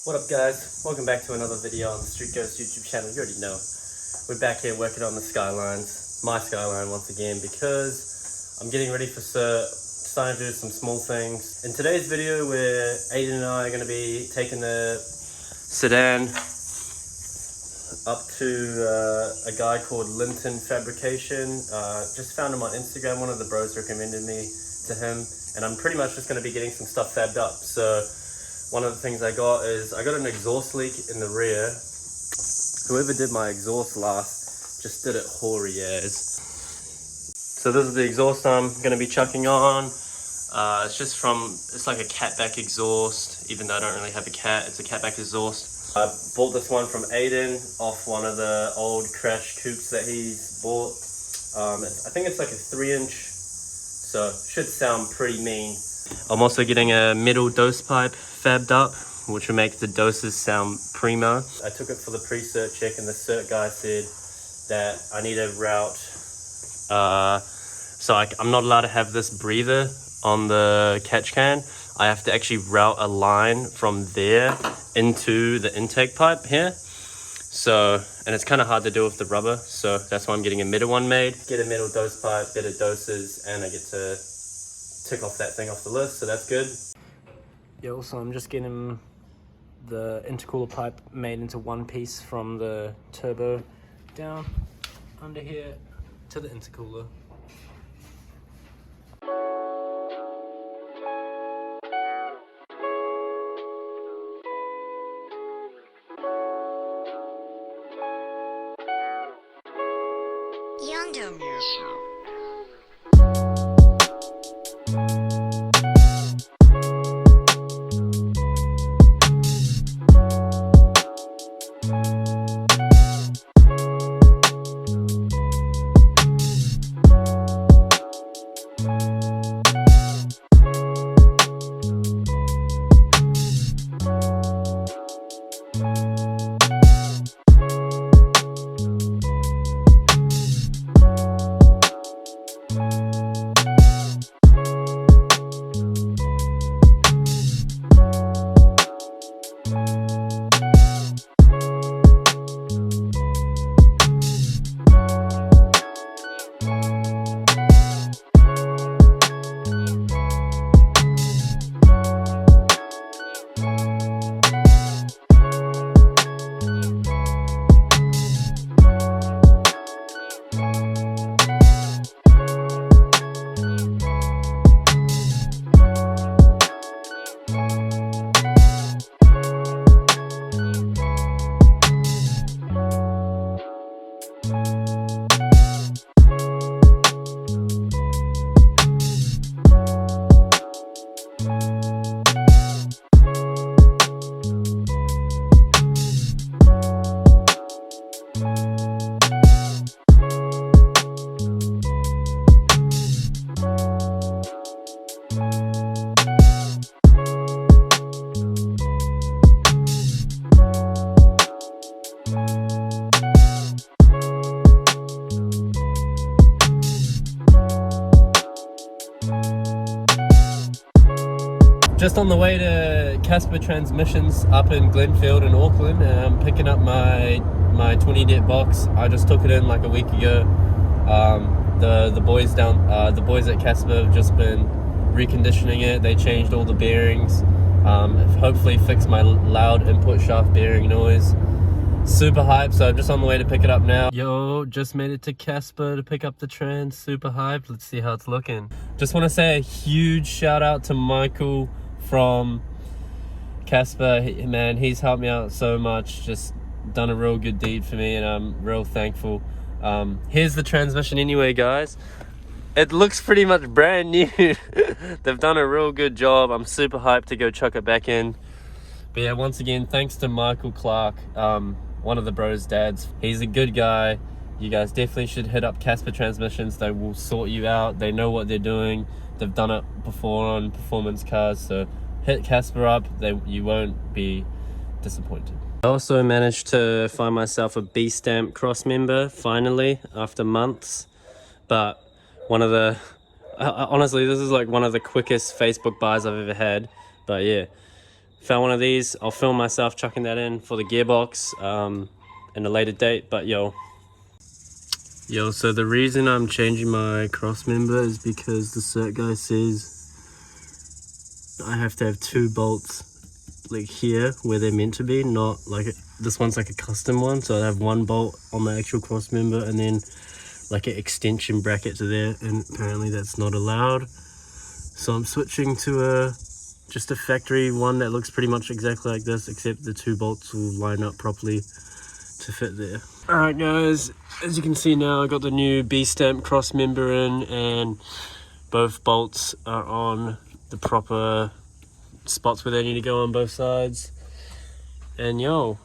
What up guys, welcome back to another video on the Street Ghost YouTube channel. You already know, we're back here working on the skylines, my skyline once again, because I'm getting ready for CERT, starting to do some small things. In today's video, where Aiden and I are going to be taking the sedan up to a guy called Linton Fabrication. Just found him on Instagram, one of the bros recommended me to him, and I'm pretty much just going to be getting some stuff fabbed up. So one of the things I got is, I got an exhaust leak in the rear. Whoever did my exhaust last just did it hoary as. So this is the exhaust I'm going to be chucking on. It's like a catback exhaust, even though I don't really have a cat, it's a catback exhaust. I bought this one from Aiden off one of the old crash coupes that he's bought. I think it's like a 3-inch, so should sound pretty mean. I'm also getting a middle dose pipe fabbed up, which will make the doses sound primo. I took it for the pre-CERT check, and the CERT guy said that I need a route. So I'm not allowed to have this breather on the catch can. I have to actually route a line from there into the intake pipe here. So, and it's kind of hard to do with the rubber, so that's why I'm getting a middle one made. Get a middle dose pipe, better doses, and I get to tick off that thing off the list, so that's good. Yeah, also I'm just getting the intercooler pipe made into one piece from the turbo down under here to the intercooler. Younger music. Just on the way to Casper Transmissions up in Glenfield in Auckland, and I'm picking up my 20-det box. I just took it in like a week ago. The boys at Casper have just been reconditioning it. They changed all the bearings, hopefully fixed my loud input shaft bearing noise. Super hyped, so I'm just on the way to pick it up now. Yo, just made it to Casper to pick up the trans. Super hyped. Let's see how it's looking. Just want to say a huge shout out to Michael from Casper. Man, he's helped me out so much, just done a real good deed for me, and I'm real thankful. Here's the transmission anyway, guys. It looks pretty much brand new. They've done a real good job. I'm super hyped to go chuck it back in. But yeah, once again, thanks to Michael Clark, one of the bros' dads. He's a good guy. You guys definitely should hit up Casper Transmissions. They will sort you out. They know what they're doing. They've done it before on performance cars, so hit Casper up. You won't be disappointed. I also managed to find myself a B-stamp crossmember finally after months, but honestly, this is like one of the quickest Facebook buys I've ever had. But yeah, found one of these. I'll film myself chucking that in for the gearbox in a later date. But yo, so the reason I'm changing my cross member is because the CERT guy says I have to have 2 bolts like here where they're meant to be, not like this one's like a custom one, so I have 1 bolt on the actual cross member and then like an extension bracket to there, and apparently that's not allowed. So I'm switching to just a factory one that looks pretty much exactly like this, except the 2 bolts will line up properly to fit there. Alright guys, as you can see now I got the new B-stamp cross member in, and both bolts are on the proper spots where they need to go on both sides. And yo,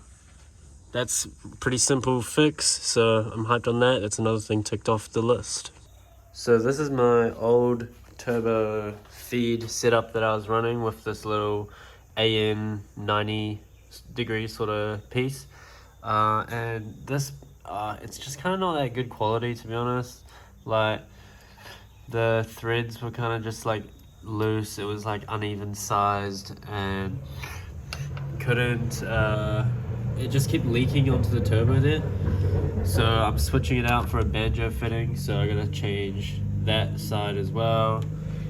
that's a pretty simple fix, so I'm hyped on that. That's another thing ticked off the list. So this is my old turbo feed setup that I was running with this little AN 90 degree sort of piece. And this, it's just kind of not that good quality, to be honest. Like, the threads were kind of just like loose. It was like uneven sized and couldn't, it just kept leaking onto the turbo there. So I'm switching it out for a banjo fitting, so I gotta change that side as well,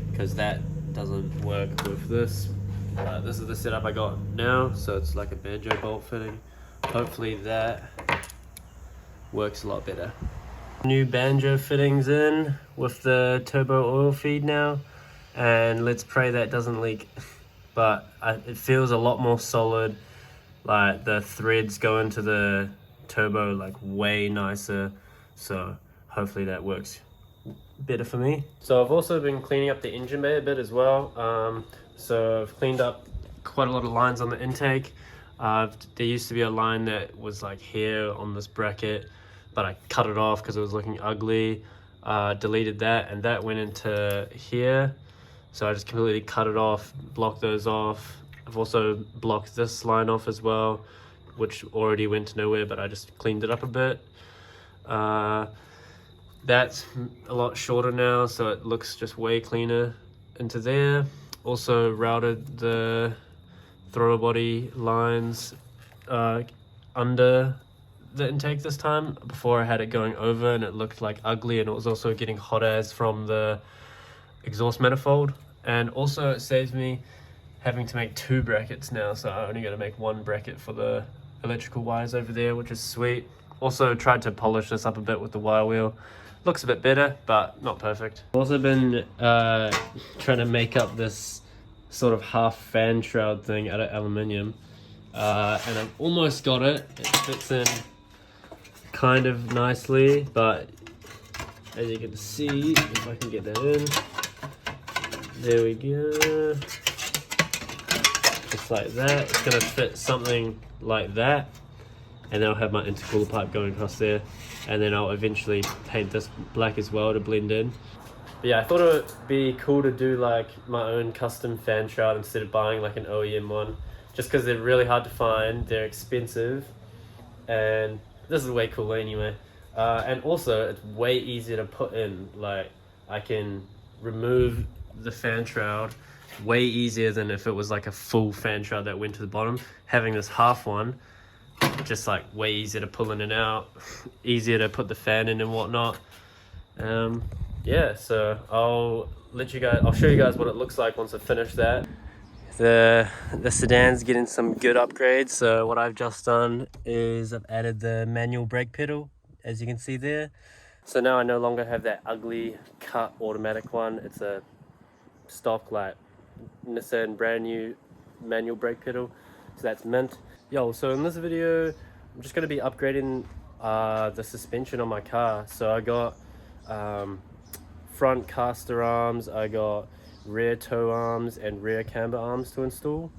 because that doesn't work with this. This is the setup I got now, so it's like a banjo bolt fitting. Hopefully that works a lot better. New banjo fittings in with the turbo oil feed now, and let's pray that doesn't leak. But it feels a lot more solid. Like the threads go into the turbo like way nicer, so hopefully that works better for me. So I've also been cleaning up the engine bay a bit as well. So I've cleaned up quite a lot of lines on the intake. There used to be a line that was like here on this bracket, but I cut it off because it was looking ugly. Deleted that, and that went into here. So I just completely cut it off, blocked those off. I've also blocked this line off as well, which already went nowhere, but I just cleaned it up a bit. That's a lot shorter now, so it looks just way cleaner into there. Also routed the thrower body lines under the intake this time. Before I had it going over and it looked like ugly, and it was also getting hot as from the exhaust manifold. And also it saves me having to make 2 brackets now, so I only got to make 1 bracket for the electrical wires over there, which is sweet. Also tried to polish this up a bit with the wire wheel. Looks a bit better, but not perfect. I've also been trying to make up this sort of half fan shroud thing out of aluminium, and I've almost got it. It fits in kind of nicely, but as you can see, if I can get that in, there we go. Just like that. It's gonna fit something like that, and then I'll have my intercooler pipe going across there, and then I'll eventually paint this black as well to blend in. But yeah, I thought it would be cool to do like my own custom fan shroud instead of buying like an OEM one, just because they're really hard to find, they're expensive, and this is way cooler anyway. And also it's way easier to put in. Like, I can remove the fan shroud way easier than if it was like a full fan shroud that went to the bottom. Having this half one, just like way easier to pull in and out, easier to put the fan in and whatnot. Yeah, so I'll show you guys what it looks like once I finish that. The sedan's getting some good upgrades. So what I've just done is I've added the manual brake pedal, as you can see there. So now I no longer have that ugly cut automatic one. It's a stock like Nissan brand new manual brake pedal, so that's mint. Yo, so in this video I'm just going to be upgrading the suspension on my car. So I got front caster arms, I got rear toe arms and rear camber arms to install.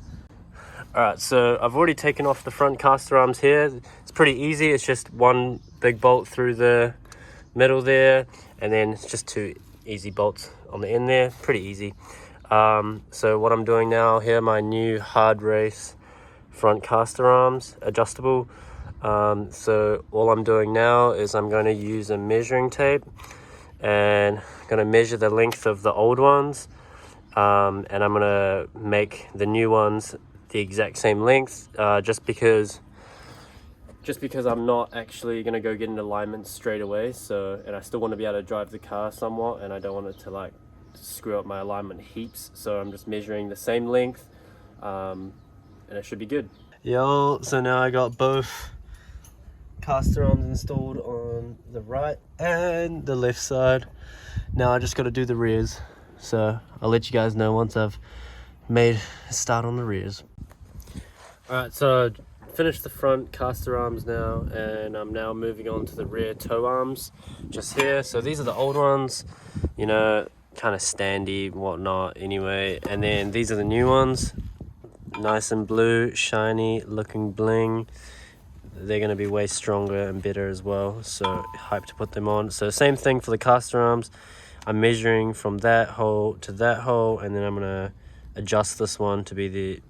Alright, so I've already taken off the front caster arms here. It's pretty easy. It's just 1 big bolt through the middle there, and then it's just 2 easy bolts on the end there. Pretty easy. So what I'm doing now here, my new hard race front caster arms, adjustable. So all I'm doing now is I'm going to use a measuring tape, and I'm going to measure the length of the old ones, and I'm going to make the new ones the exact same length, just because I'm not actually gonna go get an alignment straight away. So, and I still want to be able to drive the car somewhat, and I don't want it to like screw up my alignment heaps. So I'm just measuring the same length, and it should be good. Yo, so now I got both caster arms installed on the right and the left side. Now I just got to do the rears. So I'll let you guys know once I've made a start on the rears. Alright, so finished the front caster arms now, and I'm now moving on to the rear toe arms just here. So these are the old ones, you know, kind of standy whatnot anyway, and then these are the new ones, nice and blue, shiny looking bling. They're going to be way stronger and better as well, so hyped to put them on. So same thing for the caster arms. I'm measuring from that hole to that hole, and then I'm going to adjust this one to be the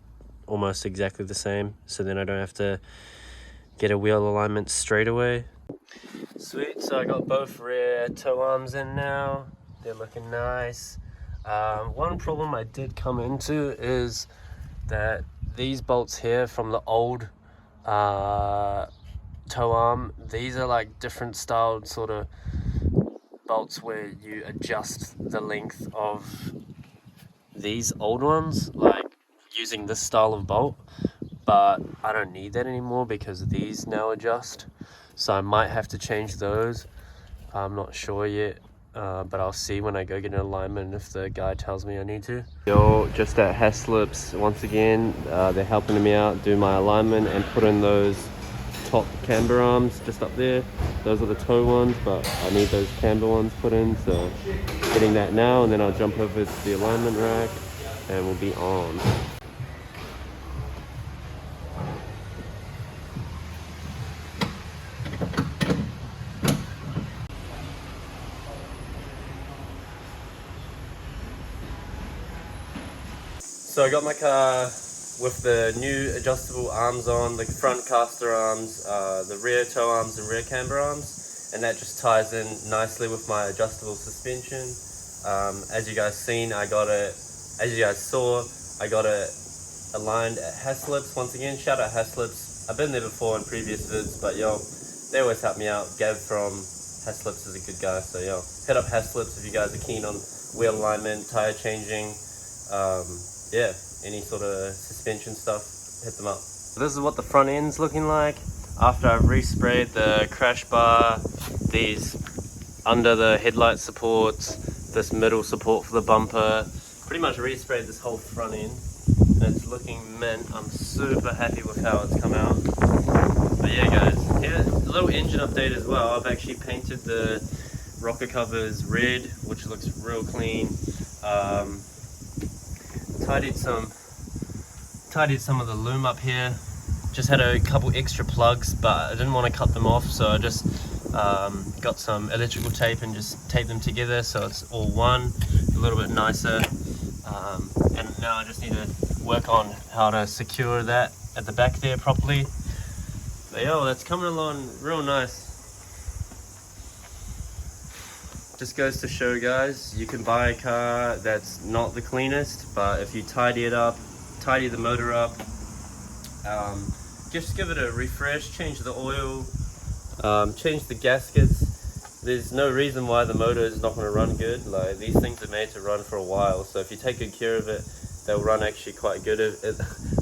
almost exactly the same, so then I don't have to get a wheel alignment straight away. Sweet, so I got both rear toe arms in now. They're looking nice. One problem I did come into is that these bolts here from the old toe arm, these are like different styled sort of bolts where you adjust the length of these old ones, like using this style of bolt, but I don't need that anymore because these now adjust, so I might have to change those. I'm not sure yet, but I'll see when I go get an alignment if the guy tells me I need to. Yo, just at Haslips once again, they're helping me out do my alignment and put in those top camber arms just up there. Those are the toe ones, but I need those camber ones put in, so getting that now, and then I'll jump over to the alignment rack and we'll be on. So I got my car with the new adjustable arms on, the front caster arms, the rear toe arms and rear camber arms, and that just ties in nicely with my adjustable suspension. As you guys saw, I got it aligned at Haslips. Once again, shout out Haslips. I've been there before in previous vids, but yo, they always help me out. Gav from Haslips is a good guy, so yo, hit up Haslips if you guys are keen on wheel alignment, tire changing, yeah, any sort of suspension stuff, hit them up. So this is what the front end's looking like after I've resprayed the crash bar, these under the headlight supports, this middle support for the bumper. Pretty much resprayed this whole front end, and it's looking mint. I'm super happy with how it's come out. But yeah guys, here, a little engine update as well. I've actually painted the rocker covers red, which looks real clean. Tidied some of the loom up here. Just had a couple extra plugs, but I didn't want to cut them off, so I just got some electrical tape and just taped them together so it's all one, a little bit nicer. And now I just need to work on how to secure that at the back there properly. But yo, that's coming along real nice. Just goes to show guys, you can buy a car that's not the cleanest, but if you tidy it up, tidy the motor up, just give it a refresh, change the oil, change the gaskets. There's no reason why the motor is not going to run good. Like, these things are made to run for a while, so if you take good care of it, they'll run actually quite good.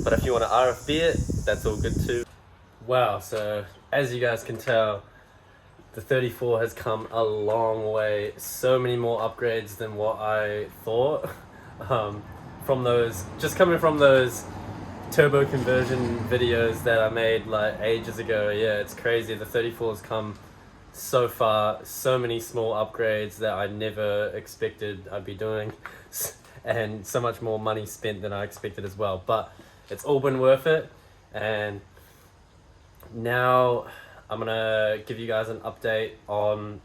But if you want to RFB it, that's all good too. Wow, so as you guys can tell, the 34 has come a long way. So many more upgrades than what I thought. Coming from those turbo conversion videos that I made like ages ago. Yeah, it's crazy. The 34 has come so far. So many small upgrades that I never expected I'd be doing, and so much more money spent than I expected as well. But it's all been worth it, and now I'm gonna give you guys an update on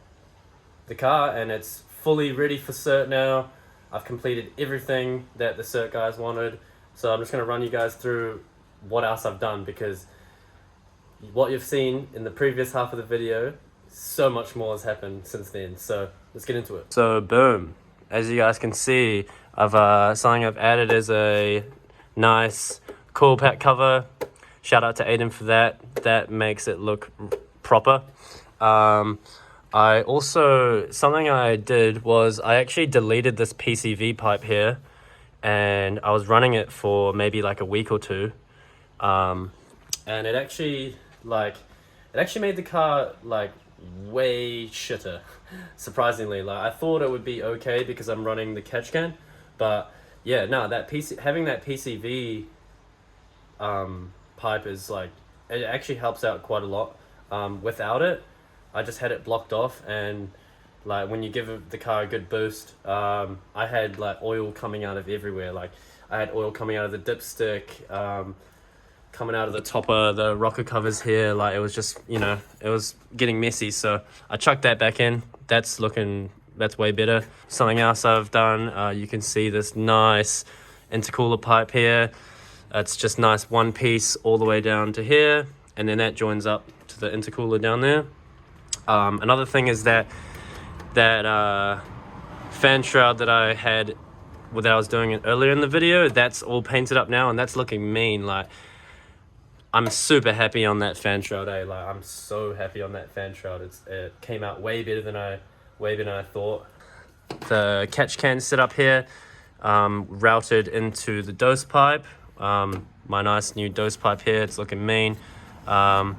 the car, and it's fully ready for CERT now. I've completed everything that the CERT guys wanted, so I'm just gonna run you guys through what else I've done, because what you've seen in the previous half of the video, so much more has happened since then. So let's get into it. So boom, as you guys can see, something I've added is a nice cool pack cover. Shout out to Aiden for that. That makes it look proper. I also, something I did was I actually deleted this PCV pipe here, and I was running it for maybe like a week or two. And it actually made the car like way shitter, surprisingly. Like, I thought it would be okay because I'm running the catch can, but yeah, no, having that PCV pipe is like, it actually helps out quite a lot. Without it, I just had it blocked off, and like when you give the car a good boost, I had like oil coming out of everywhere. Like, I had oil coming out of the dipstick, coming out of the top of the rocker covers here. Like, it was just, you know, it was getting messy, so I chucked that back in. That's way better. Something else I've done, you can see this nice intercooler pipe here. It's just nice one piece all the way down to here, and then that joins up to the intercooler down there. Another thing is that fan shroud that I had, that I was doing it earlier in the video, that's all painted up now, and that's looking mean. Like, I'm super happy on that fan shroud, eh? Like, I'm so happy on that fan shroud. It came out way better than I thought. The catch can set up here, routed into the dose pipe. My nice new dose pipe here, it's looking mean. It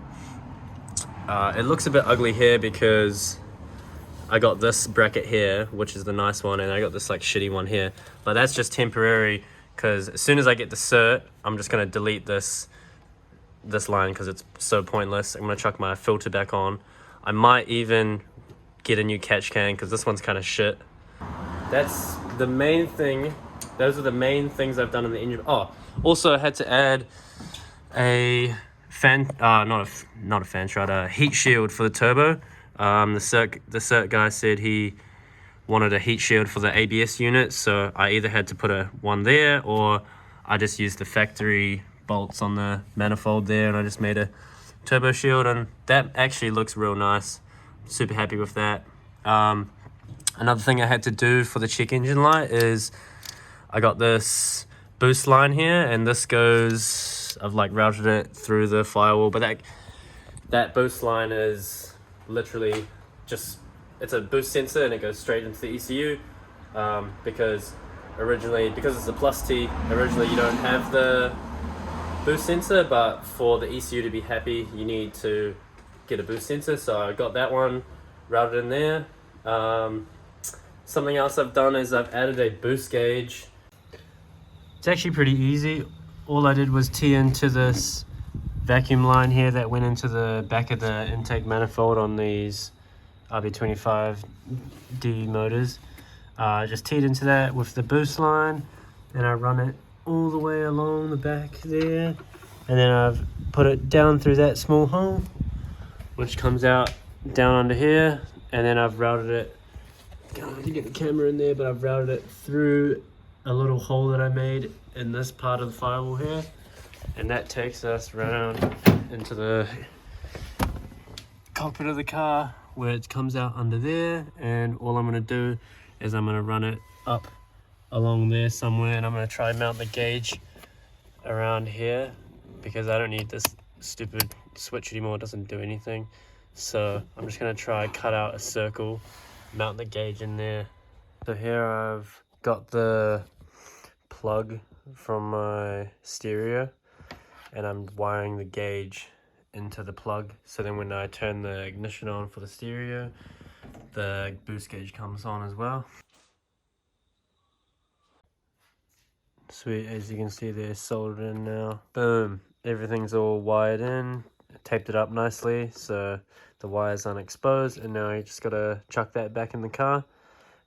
looks a bit ugly here because I got this bracket here, which is the nice one, and I got this like shitty one here. But that's just temporary, because as soon as I get the CERT, I'm just gonna delete this line because it's so pointless. I'm gonna chuck my filter back on. I might even get a new catch can because this one's kind of shit. That's the main thing. Those are the main things I've done in the engine. Oh, also I had to add a fan, not a fan shroud, a heat shield for the turbo. The CERT guy said he wanted a heat shield for the ABS unit, so I either had to put one there, or I just used the factory bolts on the manifold there, and I just made a turbo shield, and that actually looks real nice. Super happy with that. Another thing I had to do for the check engine light is I got this boost line here, and this goes, I've like routed it through the firewall, but that boost line is literally just, it's a boost sensor, and it goes straight into the ECU, because it's a plus T, originally you don't have the boost sensor, but for the ECU to be happy, you need to get a boost sensor, so I got that one routed in there. Something else I've done is I've added a boost gauge. It's actually pretty easy. All I did was tee into this vacuum line here that went into the back of the intake manifold on these RB25D motors. Just teed into that with the boost line, and I run it all the way along the back there, and then I've put it down through that small hole, which comes out down under here, and then I've routed it, can't get the camera in there, but I've routed it through a little hole that I made in this part of the firewall here, and that takes us around into the cockpit of the car, where it comes out under there, and all I'm going to do is I'm going to run it up along there somewhere, and I'm going to try and mount the gauge around here, because I don't need this stupid switch anymore. It doesn't do anything, so I'm just going to try cut out a circle, mount the gauge in there. So here I've got the plug from my stereo, and I'm wiring the gauge into the plug, so then when I turn the ignition on for the stereo, the boost gauge comes on as well. Sweet, as you can see, they're soldered in now. Boom, everything's all wired in, taped it up nicely so the wires aren't exposed, and now you just gotta chuck that back in the car,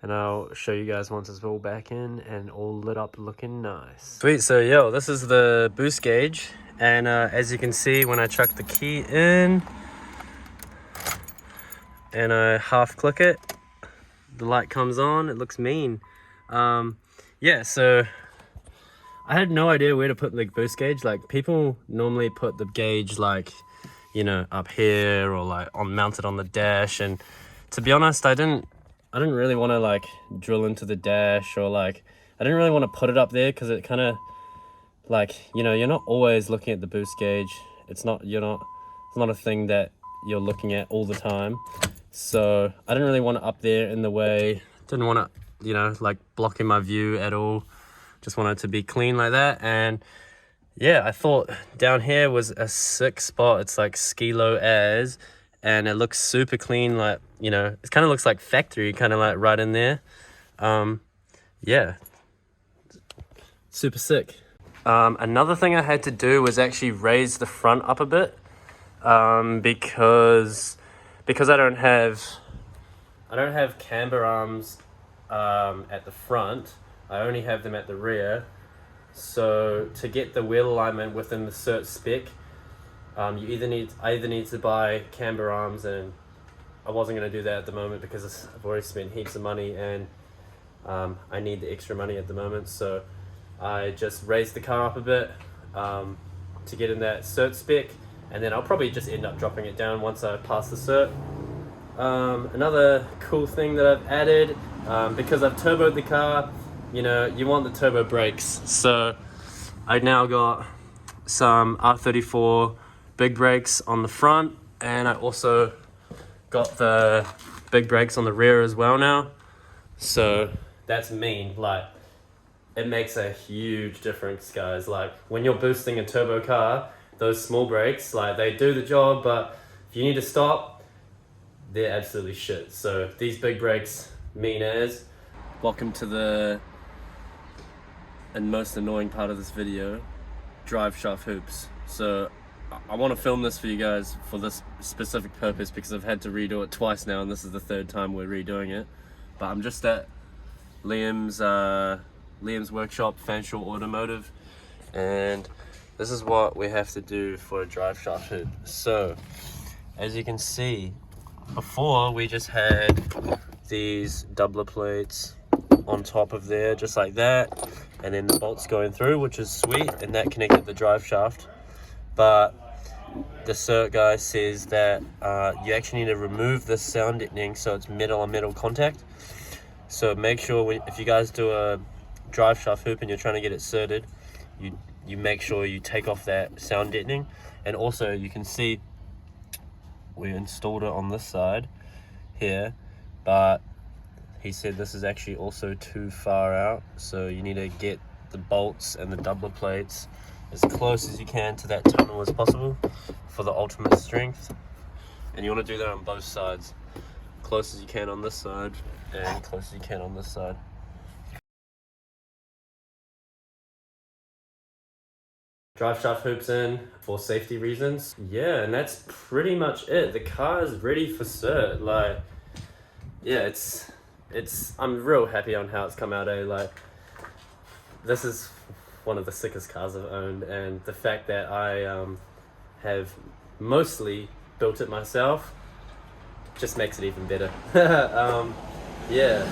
and I'll show you guys once it's all back in and all lit up looking nice. Sweet, so yo, this is the boost gauge, and as you can see, when I chuck the key in and I half click it, the light comes on, it looks mean. Yeah, so I had no idea where to put the boost gauge. Like, people normally put the gauge like, you know, up here, or like mounted on the dash, and to be honest, I didn't really want to like drill into the dash, or like I didn't really want to put it up there, because it kind of like, you know, you're not always looking at the boost gauge. It's not a thing that you're looking at all the time. So I didn't really want it up there in the way. Didn't want it, you know, like blocking my view at all. Just wanted it to be clean like that. And yeah, I thought down here was a sick spot. It's like ski low as, and it looks super clean. Like, you know, it kind of looks like factory, kind of like right in there. Yeah, super sick. Another thing I had to do was actually raise the front up a bit, because I don't have camber arms at the front. I only have them at the rear. So to get the wheel alignment within the CERT spec, I either need to buy camber arms, and I wasn't going to do that at the moment because I've already spent heaps of money, and I need the extra money at the moment. So I just raised the car up a bit to get in that CERT spec, and then I'll probably just end up dropping it down once I pass the CERT. Another cool thing that I've added, because I've turboed the car, you know, you want the turbo brakes. So I now got some R34 big brakes on the front, and I also got the big brakes on the rear as well now. So that's mean, like, it makes a huge difference, guys. Like, when you're boosting a turbo car, those small brakes, like, they do the job, but if you need to stop, they're absolutely shit. So these big brakes mean as. Welcome to the and most annoying part of this video, drive shaft hoops. So I want to film this for you guys for this specific purpose because I've had to redo it twice now, and this is the third time we're redoing it. But I'm just at Liam's workshop, Fanshawe Automotive, and this is what we have to do for a drive shaft hoop. So as you can see, before we just had these doubler plates on top of there, just like that, and then the bolts going through, which is sweet, and that connected the drive shaft. But the CERT guy says that you actually need to remove this sound deadening so it's metal on metal contact. So make sure if you guys do a drive shaft hoop and you're trying to get it CERTed, you make sure you take off that sound deadening. And also you can see we installed it on this side here, but he said this is actually also too far out, so you need to get the bolts and the doubler plates as close as you can to that tunnel as possible for the ultimate strength. And you want to do that on both sides, close as you can on this side and close as you can on this side. Drive shaft hoops in for safety reasons. Yeah, and that's pretty much it. The car is ready for CERT. Like, yeah, I'm real happy on how it's come out, Like, this is one of the sickest cars I've owned, and the fact that I have mostly built it myself just makes it even better. Yeah,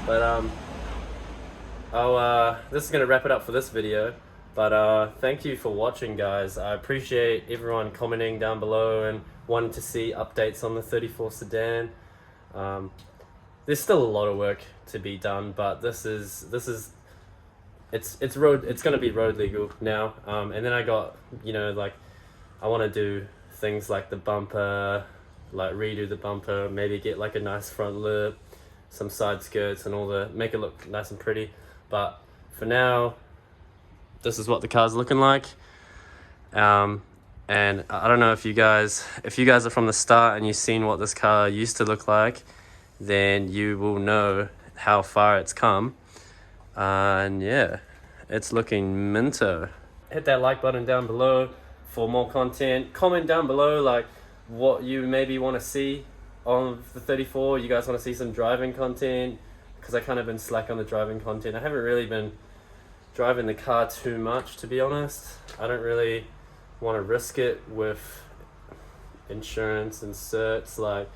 but this is gonna wrap it up for this video. But thank you for watching, guys. I appreciate everyone commenting down below and wanting to see updates on the 34 sedan. There's still a lot of work to be done, but it's gonna be road legal now. And then I got, you know, like, I want to do things like the bumper, like redo the bumper, maybe get like a nice front lip, some side skirts, and make it look nice and pretty. But for now, this is what the car's looking like. And I don't know if you guys are from the start and you've seen what this car used to look like, then you will know how far it's come. And yeah, it's looking minto. Hit that like button down below for more content. Comment down below like what you maybe want to see on the 34. You guys want to see some driving content? Because I kind of been slack on the driving content. I haven't really been driving the car too much, to be honest. I don't really want to risk it with insurance and certs. Like,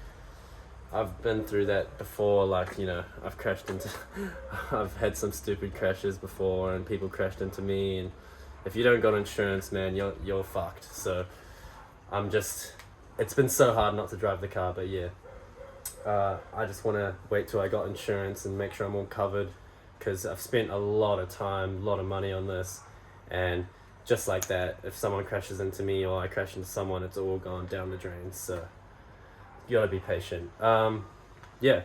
I've been through that before. Like, you know, I've had some stupid crashes before, and people crashed into me, and if you don't got insurance, man, you're fucked. So it's been so hard not to drive the car. But yeah, I just want to wait till I got insurance and make sure I'm all covered, because I've spent a lot of time, a lot of money on this, and just like that, if someone crashes into me or I crash into someone, it's all gone down the drain. So you gotta be patient. Yeah,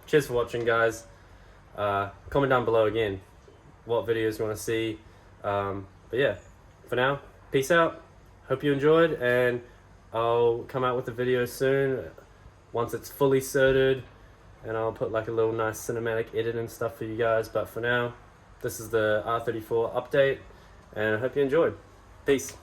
cheers for watching, guys. Comment down below again what videos you want to see. But yeah, for now, peace out. Hope you enjoyed, and I'll come out with a video soon once it's fully certed, and I'll put like a little nice cinematic edit and stuff for you guys. But for now, this is the R34 update, and I hope you enjoyed. Peace.